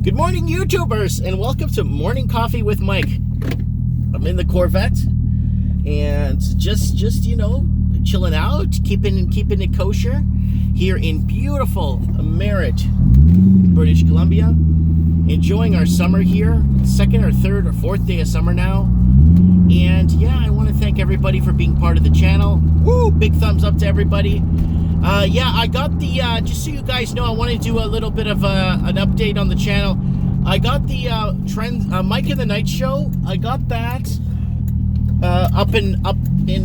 Good morning, YouTubers, and welcome to Morning Coffee with Mike. I'm in the Corvette, and just chilling out, keeping it kosher here in beautiful Merritt, British Columbia. Enjoying our summer here, second or third or fourth day of summer now. And yeah, I want to thank everybody for being part of the channel. Woo! Big thumbs up to everybody. I got the, just so you guys know, I want to do a little bit of an update on the channel. I got the Mike in the Night show. I got that up in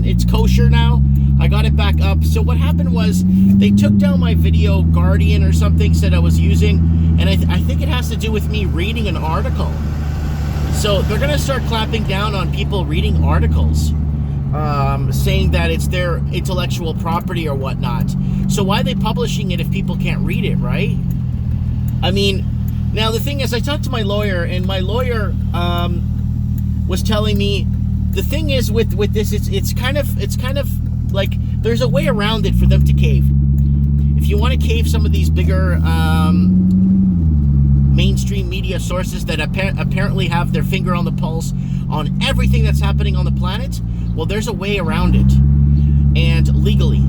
it's kosher now. I got it back up. So what happened was they took down my video Guardian or something said I was using, and I think it has to do with me reading an article. So they're gonna start clamping down on people reading articles. Saying that it's their intellectual property or whatnot. So why are they publishing it if people can't read it, right? I mean, now the thing is, I talked to my lawyer, and my lawyer was telling me the thing is with this, it's kind of like there's a way around it for them to cave. If you want to cave some of these bigger mainstream media sources that apparently have their finger on the pulse on everything that's happening on the planet, well, there's a way around it. And legally,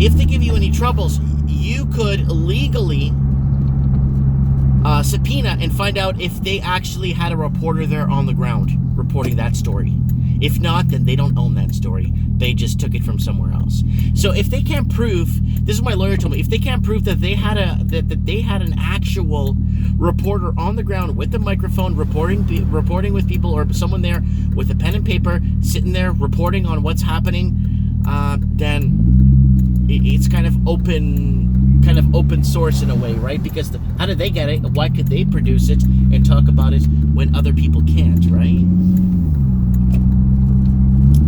if they give you any troubles, you could legally subpoena and find out if they actually had a reporter there on the ground reporting that story. If not, then they don't own that story. They just took it from somewhere else. So if they can't prove, this is what my lawyer told me, if they can't prove that they had an actual reporter on the ground with the microphone reporting with people, or someone there with a pen and paper sitting there reporting on what's happening, then it's kind of open source in a way, right? Because how did they get it? Why could they produce it and talk about it when other people can't, right?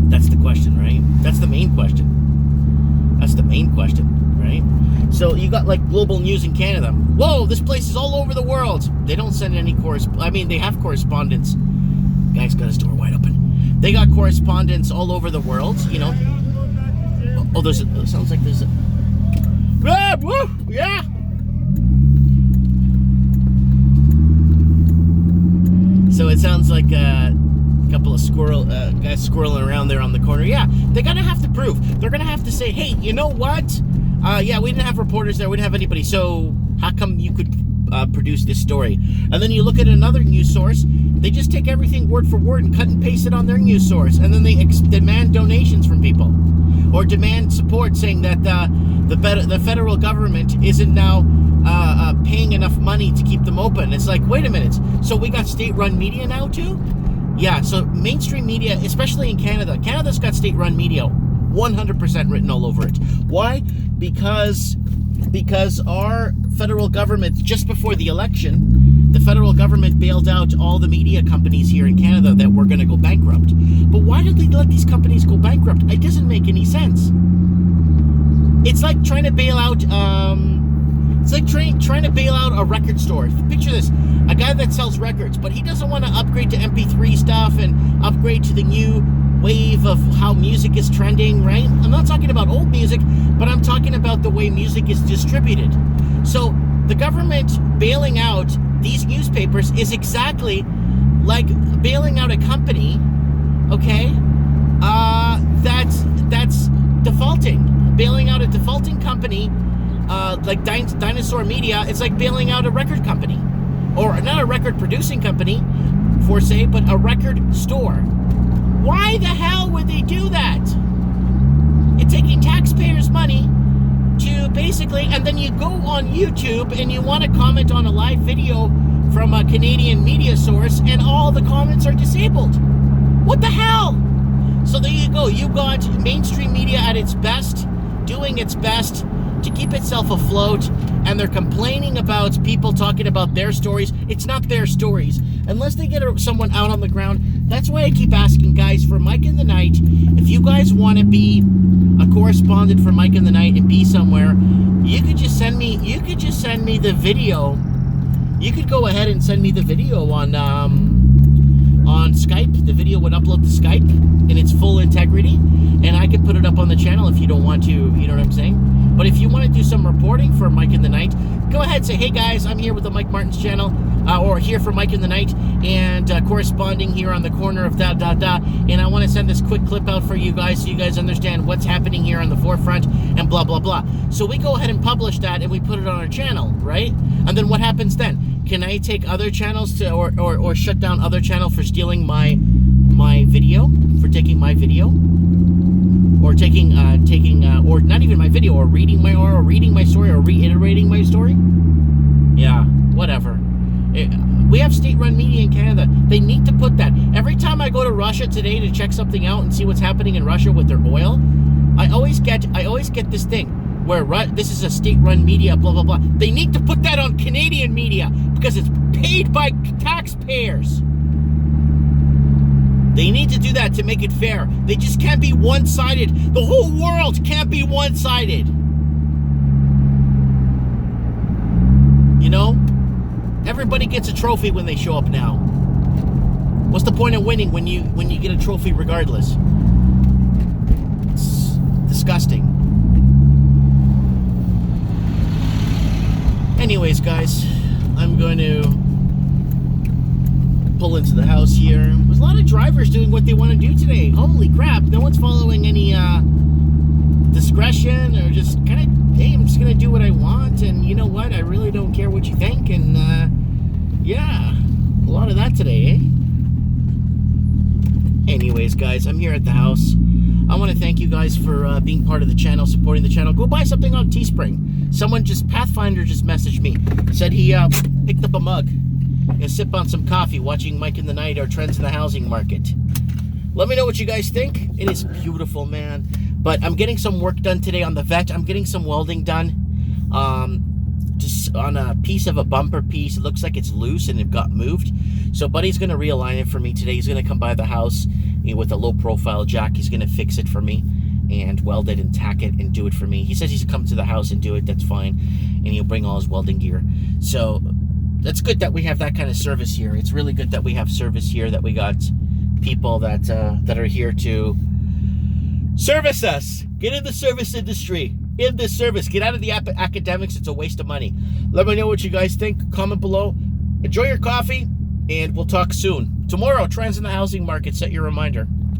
That's the question, right? That's the main question. Right? So you got like Global News in Canada. Whoa, this place is all over the world. They don't send any they have correspondence. Guy's got his door wide open. They got correspondence all over the world, you know. Oh, it sounds like there's a... Ah, woo, yeah! So it sounds like a couple of guys squirreling around there on the corner. Yeah, they're gonna have to prove. They're gonna have to say, hey, you know what? Yeah, we didn't have reporters there. We didn't have anybody. So how come you could produce this story? And then you look at another news source. They just take everything word for word and cut and paste it on their news source. And then they demand donations from people, or demand support, saying that the federal government isn't now paying enough money to keep them open. It's like, wait a minute. So we got state-run media now too? Yeah, so mainstream media, especially in Canada, Canada's got state-run media 100% written all over it. Why? Because our federal government, just before the election, the federal government bailed out all the media companies here in Canada that were going to go bankrupt. But why did they let these companies go bankrupt? It doesn't make any sense. It's like trying to bail out... It's like trying to bail out a record store. Picture this, a guy that sells records, but he doesn't want to upgrade to MP3 stuff and upgrade to the new wave of how music is trending, right? I'm not talking about old music, but I'm talking about the way music is distributed. So the government bailing out these newspapers is exactly like bailing out a company, okay, that's defaulting. Bailing out a defaulting company, like Dinosaur Media, it's like bailing out a record company. Or not a record producing company, for say, but a record store. Why the hell would they do that? It's taking taxpayers' money to basically, and then you go on YouTube and you want to comment on a live video from a Canadian media source and all the comments are disabled. What the hell? So there you go. You got mainstream media at its best, doing its best to keep itself afloat, and they're complaining about people talking about their stories. It's not their stories. Unless they get someone out on the ground. That's why I keep asking, guys, for Mike in the Night, if you guys want to be a correspondent for Mike in the Night and be somewhere, you could just send me the video. You could go ahead and send me the video on Skype. The video would upload to Skype in its full integrity, and I could put it up on the channel if you don't want to, you know what I'm saying? But if you want to do some reporting for Mike in the Night, go ahead and say, hey guys, I'm here with the Mike Martin's channel. or here for Mike in the Night, and corresponding here on the corner of and I want to send this quick clip out for you guys so you guys understand what's happening here on the forefront and blah, blah, blah. So we go ahead and publish that, and we put it on our channel, right? And then what happens then? Can I take other channels to, or shut down other channel for stealing my video, for taking my video? Or or not even my video, or reading my story, or reiterating my story? Yeah, whatever. We have state-run media in Canada. They need to put that. Every time I go to Russia today to check something out and see what's happening in Russia with their oil, I always get this thing where this is a state-run media, blah, blah, blah. They need to put that on Canadian media because it's paid by taxpayers. They need to do that to make it fair. They just can't be one-sided. The whole world can't be one-sided. You know? Everybody gets a trophy when they show up now. What's the point of winning when you get a trophy regardless? It's disgusting. Anyways, guys, I'm going to pull into the house here. There's a lot of drivers doing what they want to do today. Holy crap, no one's following any discretion, or just kind of, hey, I'm just gonna do what I want, and you know what, I really don't care what you think. And yeah, a lot of that today, eh? Anyways, guys, I'm here at the house. I want to thank you guys for being part of the channel, supporting the channel. Go buy something on Teespring. Pathfinder just messaged me, said he picked up a mug and sip on some coffee watching Mike in the Night or Trends in the Housing Market. Let me know what you guys think. It is beautiful, man. But I'm getting some work done today on the vet. I'm getting some welding done. Just on a piece of a bumper piece. It looks like it's loose and it got moved. So Buddy's going to realign it for me today. He's going to come by the house with a low profile jack. He's going to fix it for me and weld it and tack it and do it for me. He says he's come to the house and do it. That's fine. And he'll bring all his welding gear. So that's good that we have that kind of service here. It's really good that we have service here, that we got people that are here to service us. Get in the service industry. In this service. Get out of the academics. It's a waste of money. Let me know what you guys think. Comment below. Enjoy your coffee, and we'll talk soon. Tomorrow, Trends in the Housing Market. Set your reminder.